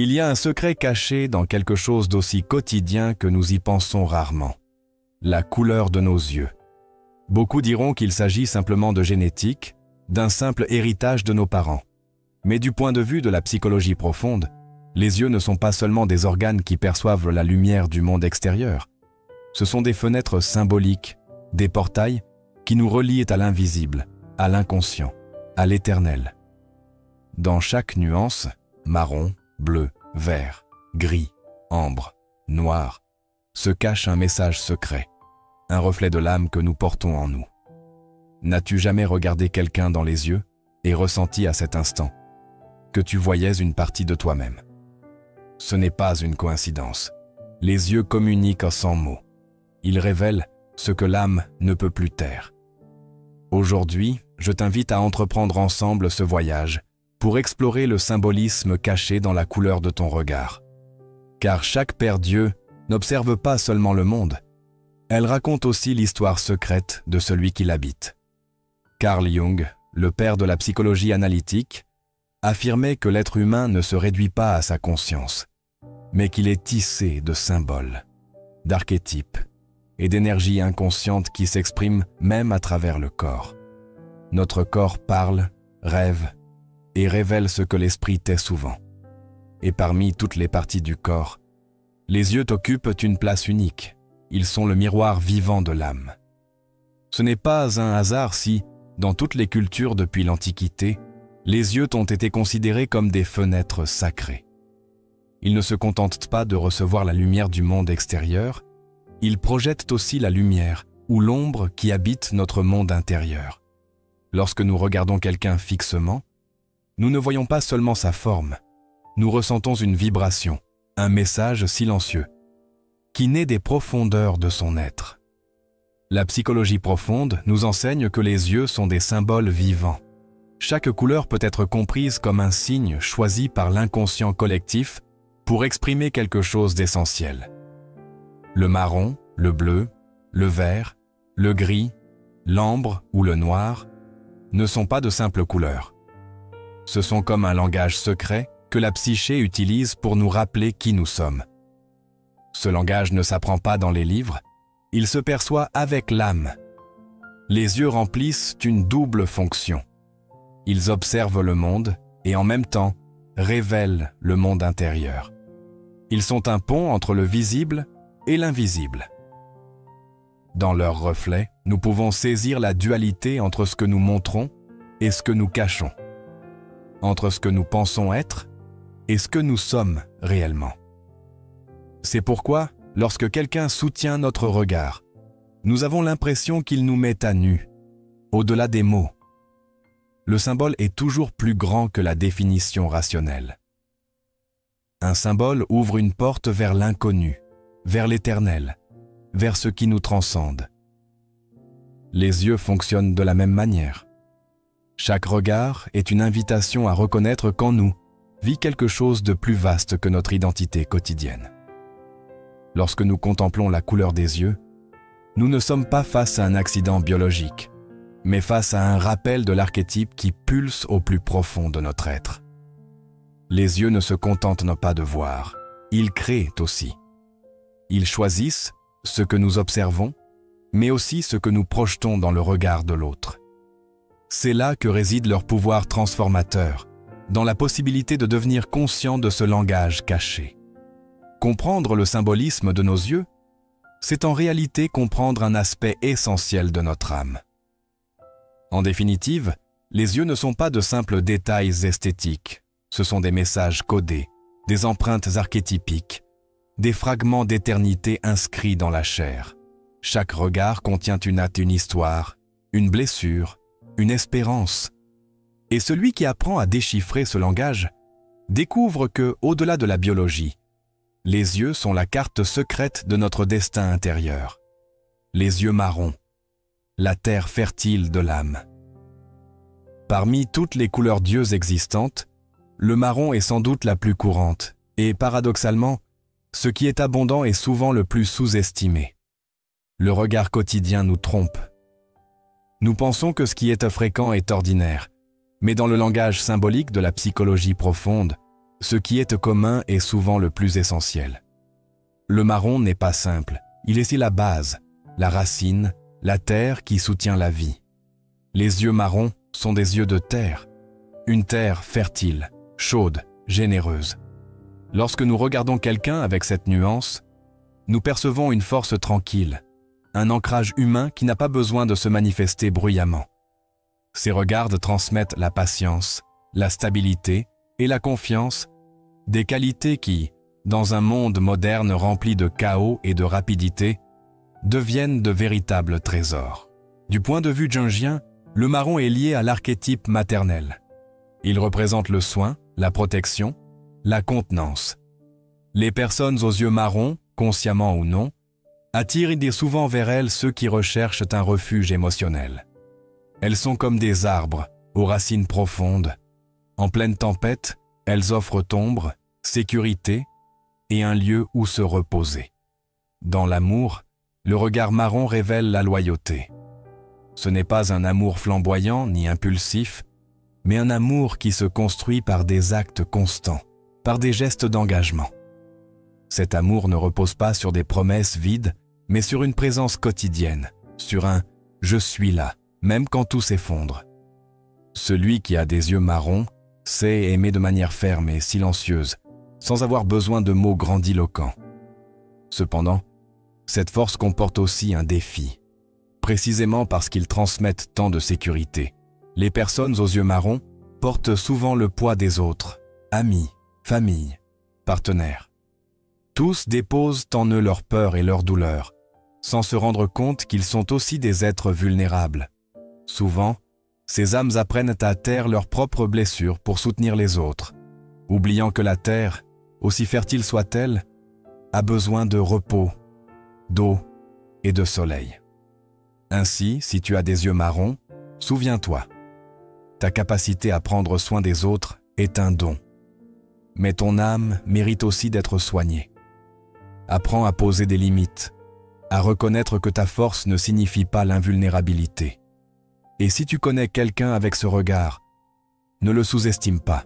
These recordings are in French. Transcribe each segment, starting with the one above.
Il y a un secret caché dans quelque chose d'aussi quotidien que nous y pensons rarement. La couleur de nos yeux. Beaucoup diront qu'il s'agit simplement de génétique, d'un simple héritage de nos parents. Mais du point de vue de la psychologie profonde, les yeux ne sont pas seulement des organes qui perçoivent la lumière du monde extérieur. Ce sont des fenêtres symboliques, des portails qui nous relient à l'invisible, à l'inconscient, à l'éternel. Dans chaque nuance, marron, bleu, vert, gris, ambre, noir, se cache un message secret, un reflet de l'âme que nous portons en nous. N'as-tu jamais regardé quelqu'un dans les yeux et ressenti à cet instant que tu voyais une partie de toi-même? Ce n'est pas une coïncidence. Les yeux communiquent sans mots. Ils révèlent ce que l'âme ne peut plus taire. Aujourd'hui, je t'invite à entreprendre ensemble ce voyage pour explorer le symbolisme caché dans la couleur de ton regard. Car chaque Père Dieu n'observe pas seulement le monde, elle raconte aussi l'histoire secrète de celui qui l'habite. Carl Jung, le père de la psychologie analytique, affirmait que l'être humain ne se réduit pas à sa conscience, mais qu'il est tissé de symboles, d'archétypes et d'énergies inconscientes qui s'expriment même à travers le corps. Notre corps parle, rêve et révèle ce que l'esprit tait souvent. Et parmi toutes les parties du corps, les yeux occupent une place unique. Ils sont le miroir vivant de l'âme. Ce n'est pas un hasard si, dans toutes les cultures depuis l'Antiquité, les yeux ont été considérés comme des fenêtres sacrées. Ils ne se contentent pas de recevoir la lumière du monde extérieur, ils projettent aussi la lumière ou l'ombre qui habite notre monde intérieur. Lorsque nous regardons quelqu'un fixement, nous ne voyons pas seulement sa forme, nous ressentons une vibration, un message silencieux, qui naît des profondeurs de son être. La psychologie profonde nous enseigne que les yeux sont des symboles vivants. Chaque couleur peut être comprise comme un signe choisi par l'inconscient collectif pour exprimer quelque chose d'essentiel. Le marron, le bleu, le vert, le gris, l'ambre ou le noir ne sont pas de simples couleurs. Ce sont comme un langage secret que la psyché utilise pour nous rappeler qui nous sommes. Ce langage ne s'apprend pas dans les livres, il se perçoit avec l'âme. Les yeux remplissent une double fonction. Ils observent le monde et en même temps révèlent le monde intérieur. Ils sont un pont entre le visible et l'invisible. Dans leurs reflets, nous pouvons saisir la dualité entre ce que nous montrons et ce que nous cachons, entre ce que nous pensons être et ce que nous sommes réellement. C'est pourquoi, lorsque quelqu'un soutient notre regard, nous avons l'impression qu'il nous met à nu, au-delà des mots. Le symbole est toujours plus grand que la définition rationnelle. Un symbole ouvre une porte vers l'inconnu, vers l'éternel, vers ce qui nous transcende. Les yeux fonctionnent de la même manière. Chaque regard est une invitation à reconnaître qu'en nous vit quelque chose de plus vaste que notre identité quotidienne. Lorsque nous contemplons la couleur des yeux, nous ne sommes pas face à un accident biologique, mais face à un rappel de l'archétype qui pulse au plus profond de notre être. Les yeux ne se contentent pas de voir, ils créent aussi. Ils choisissent ce que nous observons, mais aussi ce que nous projetons dans le regard de l'autre. C'est là que réside leur pouvoir transformateur, dans la possibilité de devenir conscient de ce langage caché. Comprendre le symbolisme de nos yeux, c'est en réalité comprendre un aspect essentiel de notre âme. En définitive, les yeux ne sont pas de simples détails esthétiques, ce sont des messages codés, des empreintes archétypiques, des fragments d'éternité inscrits dans la chair. Chaque regard contient une histoire, une blessure, une espérance. Et celui qui apprend à déchiffrer ce langage découvre que, au-delà de la biologie, les yeux sont la carte secrète de notre destin intérieur. Les yeux marrons, la terre fertile de l'âme. Parmi toutes les couleurs d'yeux existantes, le marron est sans doute la plus courante et, paradoxalement, ce qui est abondant est souvent le plus sous-estimé. Le regard quotidien nous trompe. Nous pensons que ce qui est fréquent est ordinaire, mais dans le langage symbolique de la psychologie profonde, Ce qui est commun est souvent le plus essentiel. Le marron n'est pas simple, il est ici la base, la racine, la terre qui soutient la vie. Les yeux marrons sont des yeux de terre, une terre fertile, chaude, généreuse. Lorsque nous regardons quelqu'un avec cette nuance, nous percevons une force tranquille, un ancrage humain qui n'a pas besoin de se manifester bruyamment. Ces regards transmettent la patience, la stabilité et la confiance, des qualités qui, dans un monde moderne rempli de chaos et de rapidité, deviennent de véritables trésors. Du point de vue jungien, le marron est lié à l'archétype maternel. Il représente le soin, la protection, la contenance. Les personnes aux yeux marrons, consciemment ou non, attirent souvent vers elles ceux qui recherchent un refuge émotionnel. Elles sont comme des arbres, aux racines profondes. En pleine tempête, elles offrent ombre, sécurité et un lieu où se reposer. Dans l'amour, le regard marron révèle la loyauté. Ce n'est pas un amour flamboyant ni impulsif, mais un amour qui se construit par des actes constants, par des gestes d'engagement. Cet amour ne repose pas sur des promesses vides, mais sur une présence quotidienne, sur un « je suis là », même quand tout s'effondre. Celui qui a des yeux marrons sait aimer de manière ferme et silencieuse, sans avoir besoin de mots grandiloquents. Cependant, cette force comporte aussi un défi. Précisément parce qu'ils transmettent tant de sécurité, les personnes aux yeux marrons portent souvent le poids des autres, amis, famille, partenaires. Tous déposent en eux leur peur et leur douleur, sans se rendre compte qu'ils sont aussi des êtres vulnérables. Souvent, ces âmes apprennent à taire leurs propres blessures pour soutenir les autres, oubliant que la terre, aussi fertile soit-elle, a besoin de repos, d'eau et de soleil. Ainsi, si tu as des yeux marrons, souviens-toi, ta capacité à prendre soin des autres est un don. Mais ton âme mérite aussi d'être soignée. Apprends à poser des limites, à reconnaître que ta force ne signifie pas l'invulnérabilité. Et si tu connais quelqu'un avec ce regard, ne le sous-estime pas.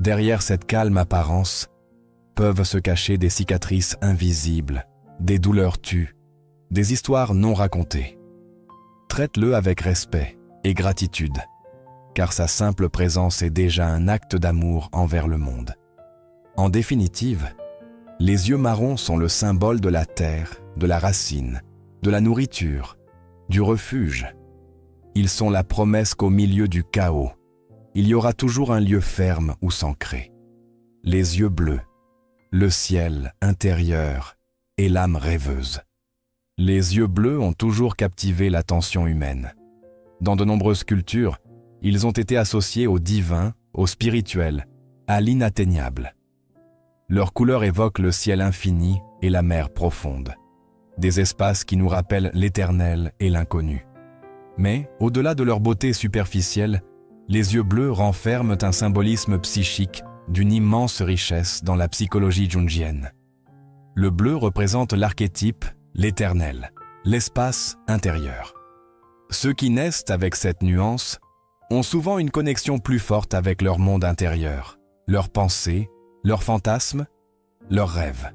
Derrière cette calme apparence, peuvent se cacher des cicatrices invisibles, des douleurs tues, des histoires non racontées. Traite-le avec respect et gratitude, car sa simple présence est déjà un acte d'amour envers le monde. En définitive, les yeux marrons sont le symbole de la terre, de la racine, de la nourriture, du refuge. Ils sont la promesse qu'au milieu du chaos, il y aura toujours un lieu ferme où s'ancrer. Les yeux bleus, le ciel intérieur et l'âme rêveuse. Les yeux bleus ont toujours captivé l'attention humaine. Dans de nombreuses cultures, ils ont été associés au divin, au spirituel, à l'inatteignable. Leur couleur évoque le ciel infini et la mer profonde, des espaces qui nous rappellent l'éternel et l'inconnu. Mais, au-delà de leur beauté superficielle, les yeux bleus renferment un symbolisme psychique d'une immense richesse dans la psychologie jungienne. Le bleu représente l'archétype, l'éternel, l'espace intérieur. Ceux qui naissent avec cette nuance ont souvent une connexion plus forte avec leur monde intérieur, leurs pensées, leurs fantasmes, leurs rêves.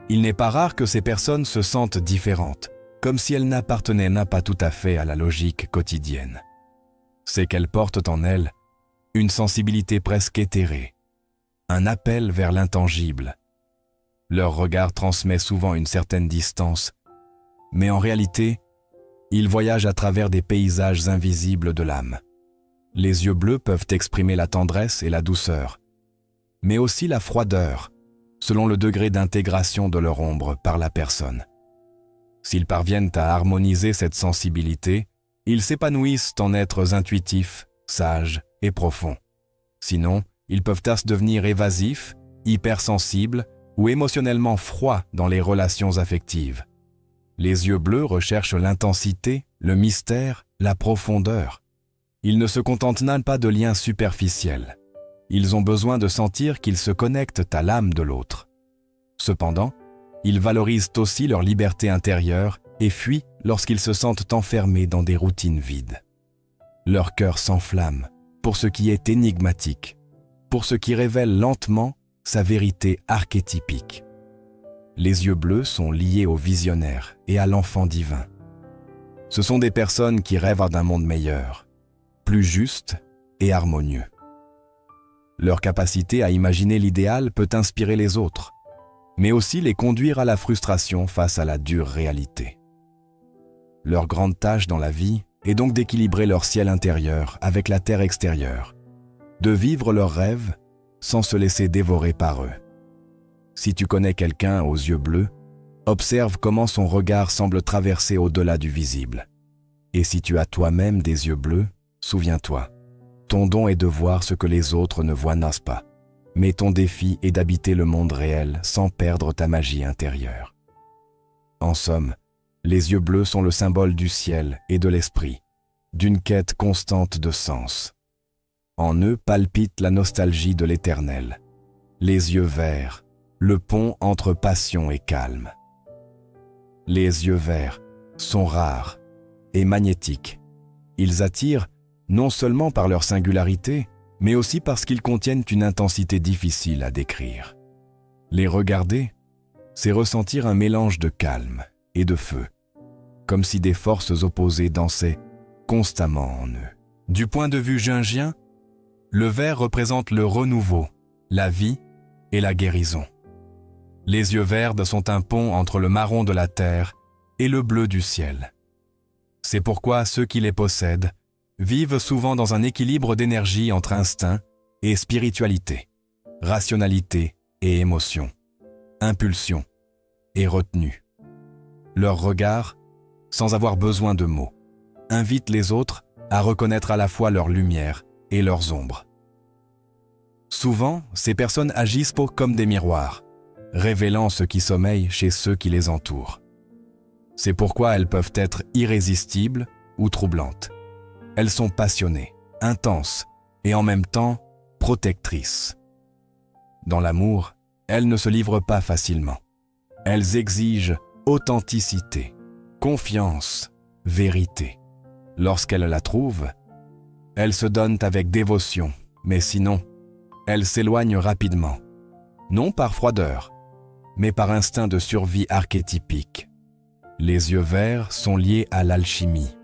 Il n'est pas rare que ces personnes se sentent différentes, comme si elles n'appartenaient pas tout à fait à la logique quotidienne. C'est qu'elles portent en elles une sensibilité presque éthérée, un appel vers l'intangible. Leur regard transmet souvent une certaine distance, mais en réalité, ils voyagent à travers des paysages invisibles de l'âme. Les yeux bleus peuvent exprimer la tendresse et la douceur, mais aussi la froideur, selon le degré d'intégration de leur ombre par la personne. S'ils parviennent à harmoniser cette sensibilité, ils s'épanouissent en êtres intuitifs, sages et profonds. Sinon, ils peuvent devenir évasifs, hypersensibles ou émotionnellement froids dans les relations affectives. Les yeux bleus recherchent l'intensité, le mystère, la profondeur. Ils ne se contentent pas de liens superficiels. Ils ont besoin de sentir qu'ils se connectent à l'âme de l'autre. Cependant, ils valorisent aussi leur liberté intérieure et fuient lorsqu'ils se sentent enfermés dans des routines vides. Leur cœur s'enflamme pour ce qui est énigmatique, pour ce qui révèle lentement sa vérité archétypique. Les yeux bleus sont liés au visionnaire et à l'enfant divin. Ce sont des personnes qui rêvent d'un monde meilleur, plus juste et harmonieux. Leur capacité à imaginer l'idéal peut inspirer les autres, mais aussi les conduire à la frustration face à la dure réalité. Leur grande tâche dans la vie est donc d'équilibrer leur ciel intérieur avec la terre extérieure, de vivre leurs rêves sans se laisser dévorer par eux. Si tu connais quelqu'un aux yeux bleus, observe comment son regard semble traverser au-delà du visible. Et si tu as toi-même des yeux bleus, souviens-toi, ton don est de voir ce que les autres ne voient, n'est-ce pas? Mais ton défi est d'habiter le monde réel sans perdre ta magie intérieure. En somme, les yeux bleus sont le symbole du ciel et de l'esprit, d'une quête constante de sens. En eux palpite la nostalgie de l'éternel. Les yeux verts, le pont entre passion et calme. Les yeux verts sont rares et magnétiques. Ils attirent non seulement par leur singularité, mais aussi parce qu'ils contiennent une intensité difficile à décrire. Les regarder, c'est ressentir un mélange de calme et de feu, comme si des forces opposées dansaient constamment en eux. Du point de vue jungien, le vert représente le renouveau, la vie et la guérison. Les yeux verts sont un pont entre le marron de la terre et le bleu du ciel. C'est pourquoi ceux qui les possèdent vivent souvent dans un équilibre d'énergie entre instinct et spiritualité, rationalité et émotion, impulsion et retenue. Leur regard, sans avoir besoin de mots, invite les autres à reconnaître à la fois leur lumière et leurs ombres. Souvent, ces personnes agissent comme des miroirs, révélant ce qui sommeille chez ceux qui les entourent. C'est pourquoi elles peuvent être irrésistibles ou troublantes. Elles sont passionnées, intenses et en même temps protectrices. Dans l'amour, elles ne se livrent pas facilement. Elles exigent authenticité, confiance, vérité. Lorsqu'elles la trouvent, elles se donnent avec dévotion, mais sinon, elles s'éloignent rapidement, non par froideur, mais par instinct de survie archétypique. Les yeux verts sont liés à l'alchimie.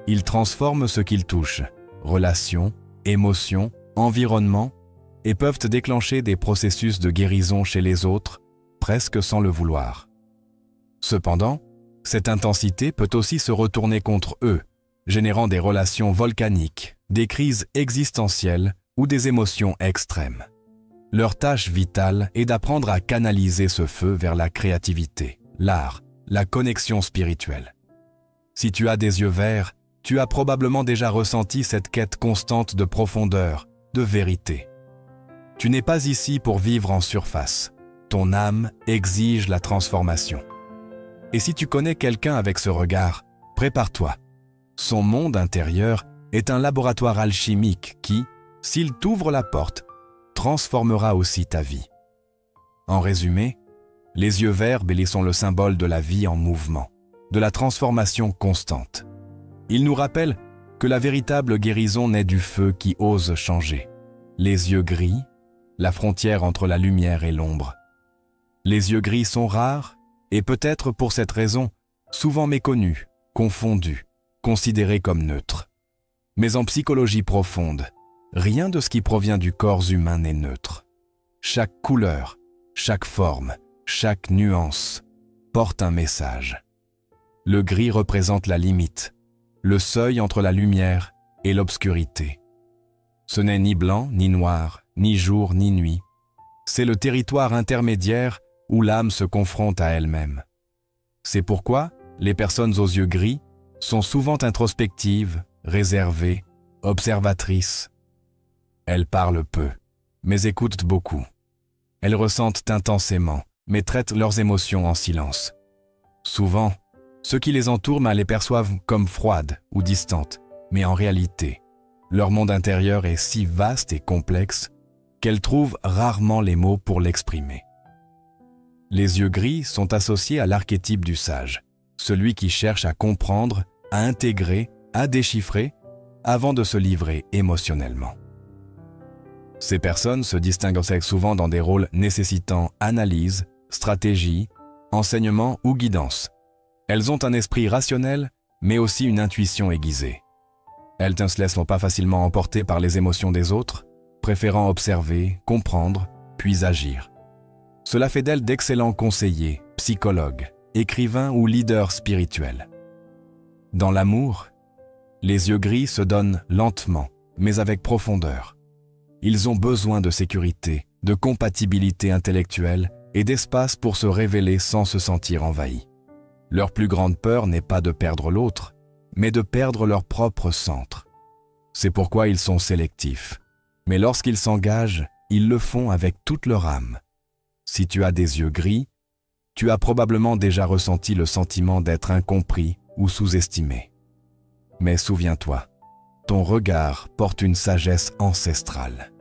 Ils transforment ce qu'ils touchent, relations, émotions, environnement, et peuvent déclencher des processus de guérison chez les autres, presque sans le vouloir. Cependant, cette intensité peut aussi se retourner contre eux, générant des relations volcaniques, des crises existentielles ou des émotions extrêmes. Leur tâche vitale est d'apprendre à canaliser ce feu vers la créativité, l'art, la connexion spirituelle. Si tu as des yeux verts, tu as probablement déjà ressenti cette quête constante de profondeur, de vérité. Tu n'es pas ici pour vivre en surface. Ton âme exige la transformation. Et si tu connais quelqu'un avec ce regard, prépare-toi. Son monde intérieur est un laboratoire alchimique qui, s'il t'ouvre la porte, transformera aussi ta vie. En résumé, les yeux verts sont le symbole de la vie en mouvement, de la transformation constante. Ils nous rappellent que la véritable guérison naît du feu qui ose changer. Les yeux gris, la frontière entre la lumière et l'ombre. Les yeux gris sont rares et peut-être pour cette raison souvent méconnus, confondus, considérés comme neutres. Mais en psychologie profonde, rien de ce qui provient du corps humain n'est neutre. Chaque couleur, chaque forme, chaque nuance porte un message. Le gris représente la limite, le seuil entre la lumière et l'obscurité. Ce n'est ni blanc, ni noir, ni jour, ni nuit. C'est le territoire intermédiaire où l'âme se confronte à elle-même. C'est pourquoi les personnes aux yeux gris sont souvent introspectives, réservées, observatrices. Elles parlent peu, mais écoutent beaucoup. Elles ressentent intensément, mais traitent leurs émotions en silence. Souvent, ceux qui les entourent les perçoivent comme froides ou distantes, mais en réalité, leur monde intérieur est si vaste et complexe qu'elles trouvent rarement les mots pour l'exprimer. Les yeux gris sont associés à l'archétype du sage, celui qui cherche à comprendre, à intégrer, à déchiffrer, avant de se livrer émotionnellement. Ces personnes se distinguent souvent dans des rôles nécessitant analyse, stratégie, enseignement ou guidance. Elles ont un esprit rationnel, mais aussi une intuition aiguisée. Elles ne se laissent pas facilement emporter par les émotions des autres, préférant observer, comprendre, puis agir. Cela fait d'elles d'excellents conseillers, psychologues, écrivains ou leaders spirituels. Dans l'amour, les yeux gris se donnent lentement, mais avec profondeur. Ils ont besoin de sécurité, de compatibilité intellectuelle et d'espace pour se révéler sans se sentir envahis. Leur plus grande peur n'est pas de perdre l'autre, mais de perdre leur propre centre. C'est pourquoi ils sont sélectifs. Mais lorsqu'ils s'engagent, ils le font avec toute leur âme. Si tu as des yeux gris, tu as probablement déjà ressenti le sentiment d'être incompris ou sous-estimé. Mais souviens-toi, ton regard porte une sagesse ancestrale.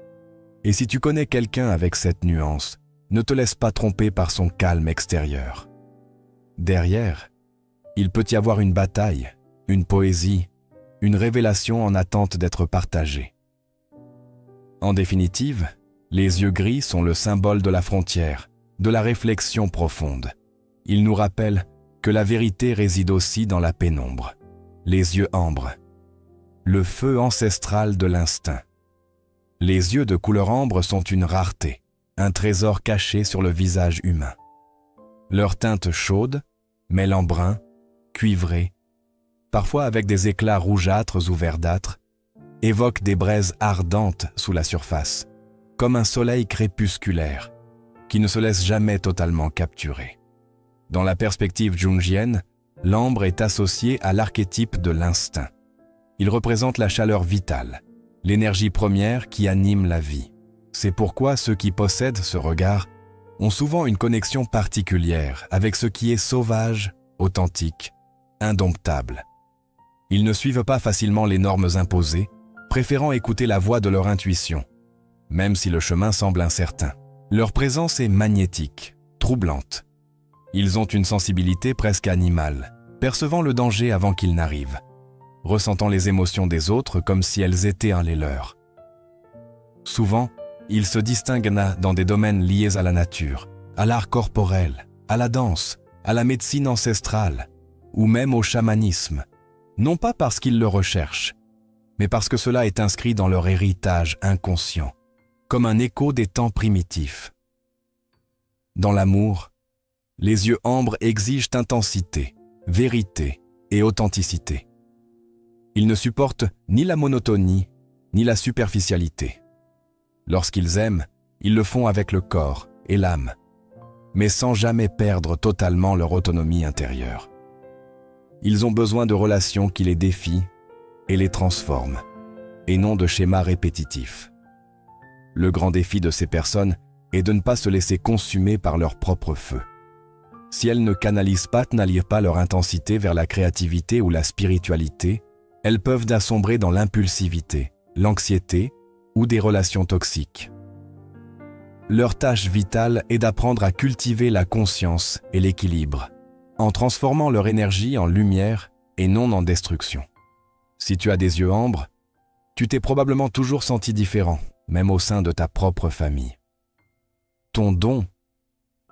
Et si tu connais quelqu'un avec cette nuance, ne te laisse pas tromper par son calme extérieur. Derrière, il peut y avoir une bataille, une poésie, une révélation en attente d'être partagée. En définitive, les yeux gris sont le symbole de la frontière, de la réflexion profonde. Ils nous rappellent que la vérité réside aussi dans la pénombre. Les yeux ambre, le feu ancestral de l'instinct. Les yeux de couleur ambre sont une rareté, un trésor caché sur le visage humain. Leur teinte chaude, mêlant brun, cuivré, parfois avec des éclats rougeâtres ou verdâtres, évoque des braises ardentes sous la surface, comme un soleil crépusculaire qui ne se laisse jamais totalement capturer. Dans la perspective jungienne, l'ambre est associé à l'archétype de l'instinct. Il représente la chaleur vitale, l'énergie première qui anime la vie. C'est pourquoi ceux qui possèdent ce regard ont souvent une connexion particulière avec ce qui est sauvage, authentique, indomptable. Ils ne suivent pas facilement les normes imposées, préférant écouter la voix de leur intuition, même si le chemin semble incertain. Leur présence est magnétique, troublante. Ils ont une sensibilité presque animale, percevant le danger avant qu'il n'arrive, ressentant les émotions des autres comme si elles étaient les leurs. Souvent, ils se distinguent dans des domaines liés à la nature, à l'art corporel, à la danse, à la médecine ancestrale, ou même au chamanisme, non pas parce qu'ils le recherchent, mais parce que cela est inscrit dans leur héritage inconscient, comme un écho des temps primitifs. Dans l'amour, les yeux ambre exigent intensité, vérité et authenticité. Ils ne supportent ni la monotonie, ni la superficialité. Lorsqu'ils aiment, ils le font avec le corps et l'âme, mais sans jamais perdre totalement leur autonomie intérieure. Ils ont besoin de relations qui les défient et les transforment, et non de schémas répétitifs. Le grand défi de ces personnes est de ne pas se laisser consumer par leur propre feu. Si elles ne canalisent pas leur intensité vers la créativité ou la spiritualité, elles peuvent assombrer dans l'impulsivité, l'anxiété ou des relations toxiques. Leur tâche vitale est d'apprendre à cultiver la conscience et l'équilibre, en transformant leur énergie en lumière et non en destruction. Si tu as des yeux ambre, tu t'es probablement toujours senti différent, même au sein de ta propre famille. Ton don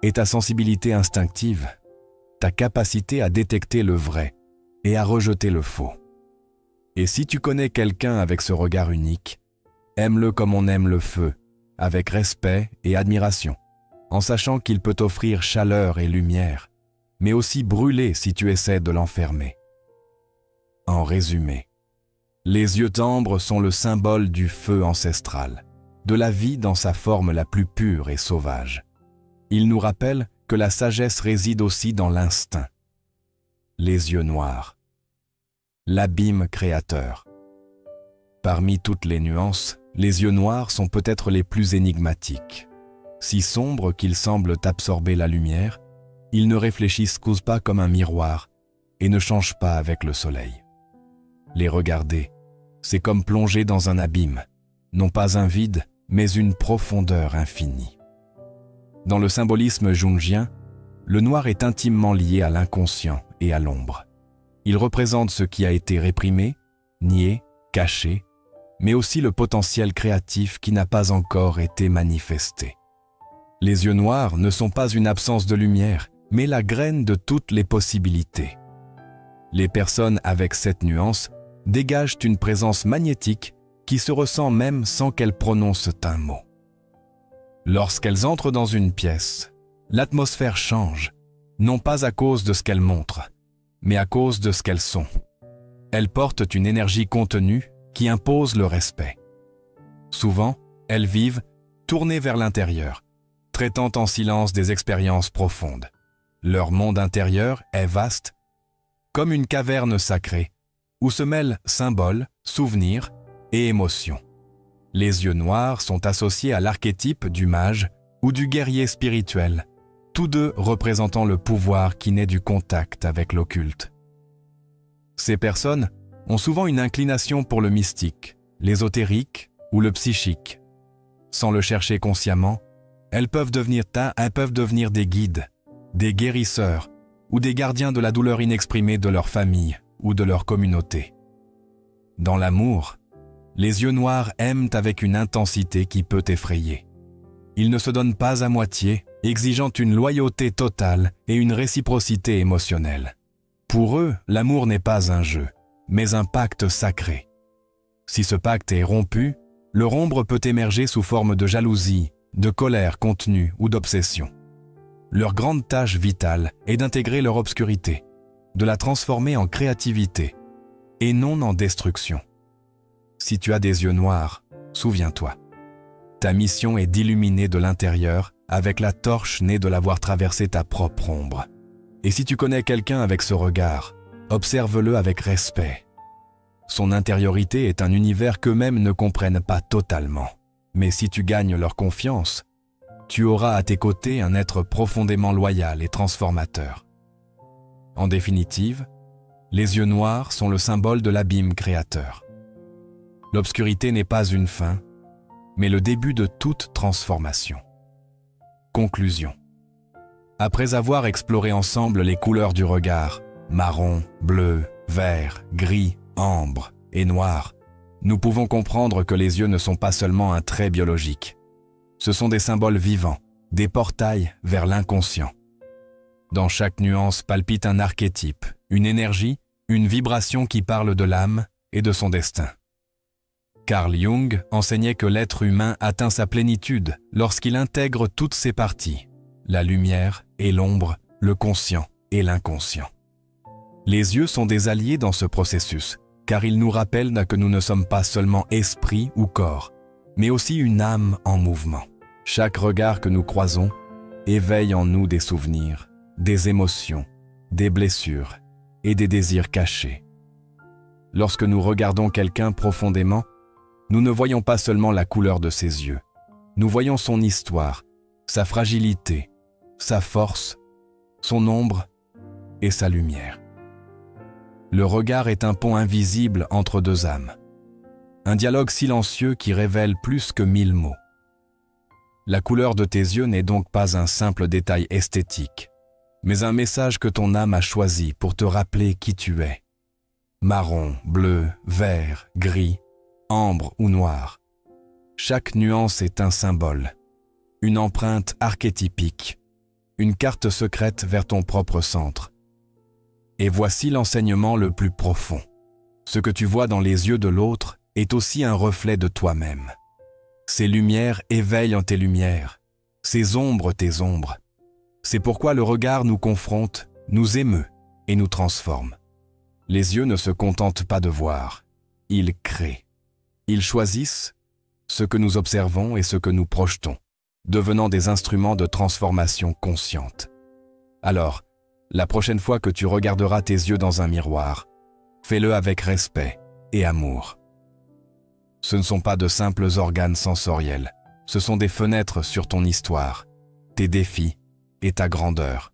est ta sensibilité instinctive, ta capacité à détecter le vrai et à rejeter le faux. Et si tu connais quelqu'un avec ce regard unique, aime-le comme on aime le feu, avec respect et admiration, en sachant qu'il peut t'offrir chaleur et lumière, mais aussi brûler si tu essaies de l'enfermer. En résumé, les yeux d'ambre sont le symbole du feu ancestral, de la vie dans sa forme la plus pure et sauvage. Ils nous rappellent que la sagesse réside aussi dans l'instinct. Les yeux noirs, l'abîme créateur. Parmi toutes les nuances, les yeux noirs sont peut-être les plus énigmatiques. Si sombres qu'ils semblent absorber la lumière, ils ne réfléchissent pas comme un miroir et ne changent pas avec le soleil. Les regarder, c'est comme plonger dans un abîme, non pas un vide, mais une profondeur infinie. Dans le symbolisme jungien, le noir est intimement lié à l'inconscient et à l'ombre. Il représente ce qui a été réprimé, nié, caché, mais aussi le potentiel créatif qui n'a pas encore été manifesté. Les yeux noirs ne sont pas une absence de lumière, mais la graine de toutes les possibilités. Les personnes avec cette nuance dégagent une présence magnétique qui se ressent même sans qu'elles prononcent un mot. Lorsqu'elles entrent dans une pièce, l'atmosphère change, non pas à cause de ce qu'elles montrent, mais à cause de ce qu'elles sont. Elles portent une énergie contenue qui impose le respect. Souvent, elles vivent tournées vers l'intérieur, traitant en silence des expériences profondes. Leur monde intérieur est vaste, comme une caverne sacrée, où se mêlent symboles, souvenirs et émotions. Les yeux noirs sont associés à l'archétype du mage ou du guerrier spirituel, tous deux représentant le pouvoir qui naît du contact avec l'occulte. Ces personnes ont souvent une inclination pour le mystique, l'ésotérique ou le psychique. Sans le chercher consciemment, elles peuvent devenir des guides, des guérisseurs ou des gardiens de la douleur inexprimée de leur famille ou de leur communauté. Dans l'amour, les yeux noirs aiment avec une intensité qui peut effrayer. Ils ne se donnent pas à moitié, exigeant une loyauté totale et une réciprocité émotionnelle. Pour eux, l'amour n'est pas un jeu, mais un pacte sacré. Si ce pacte est rompu, leur ombre peut émerger sous forme de jalousie, de colère contenue ou d'obsession. Leur grande tâche vitale est d'intégrer leur obscurité, de la transformer en créativité, et non en destruction. Si tu as des yeux noirs, souviens-toi. Ta mission est d'illuminer de l'intérieur avec la torche née de l'avoir traversé ta propre ombre. Et si tu connais quelqu'un avec ce regard, observe-le avec respect. Son intériorité est un univers qu'eux-mêmes ne comprennent pas totalement. Mais si tu gagnes leur confiance, tu auras à tes côtés un être profondément loyal et transformateur. En définitive, les yeux noirs sont le symbole de l'abîme créateur. L'obscurité n'est pas une fin, mais le début de toute transformation. Conclusion. Après avoir exploré ensemble les couleurs du regard, marron, bleu, vert, gris, ambre et noir, nous pouvons comprendre que les yeux ne sont pas seulement un trait biologique. Ce sont des symboles vivants, des portails vers l'inconscient. Dans chaque nuance palpite un archétype, une énergie, une vibration qui parle de l'âme et de son destin. Carl Jung enseignait que l'être humain atteint sa plénitude lorsqu'il intègre toutes ses parties, la lumière et l'ombre, le conscient et l'inconscient. Les yeux sont des alliés dans ce processus, car ils nous rappellent que nous ne sommes pas seulement esprit ou corps, mais aussi une âme en mouvement. Chaque regard que nous croisons éveille en nous des souvenirs, des émotions, des blessures et des désirs cachés. Lorsque nous regardons quelqu'un profondément, nous ne voyons pas seulement la couleur de ses yeux, nous voyons son histoire, sa fragilité, sa force, son ombre et sa lumière. Le regard est un pont invisible entre deux âmes, un dialogue silencieux qui révèle plus que 1000 mots. La couleur de tes yeux n'est donc pas un simple détail esthétique, mais un message que ton âme a choisi pour te rappeler qui tu es. Marron, bleu, vert, gris, ambre ou noir. Chaque nuance est un symbole, une empreinte archétypique, une carte secrète vers ton propre centre. Et voici l'enseignement le plus profond. Ce que tu vois dans les yeux de l'autre est aussi un reflet de toi-même. Ces lumières éveillent en tes lumières, ces ombres tes ombres. C'est pourquoi le regard nous confronte, nous émeut et nous transforme. Les yeux ne se contentent pas de voir, ils créent. Ils choisissent ce que nous observons et ce que nous projetons, devenant des instruments de transformation consciente. Alors, la prochaine fois que tu regarderas tes yeux dans un miroir, fais-le avec respect et amour. Ce ne sont pas de simples organes sensoriels, ce sont des fenêtres sur ton histoire, tes défis et ta grandeur.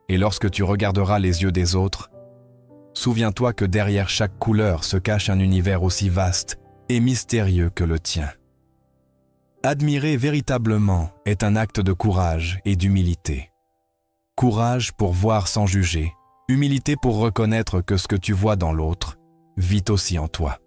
Et lorsque tu regarderas les yeux des autres, souviens-toi que derrière chaque couleur se cache un univers aussi vaste et mystérieux que le tien. Admirer véritablement est un acte de courage et d'humilité. Courage pour voir sans juger, humilité pour reconnaître que ce que tu vois dans l'autre vit aussi en toi.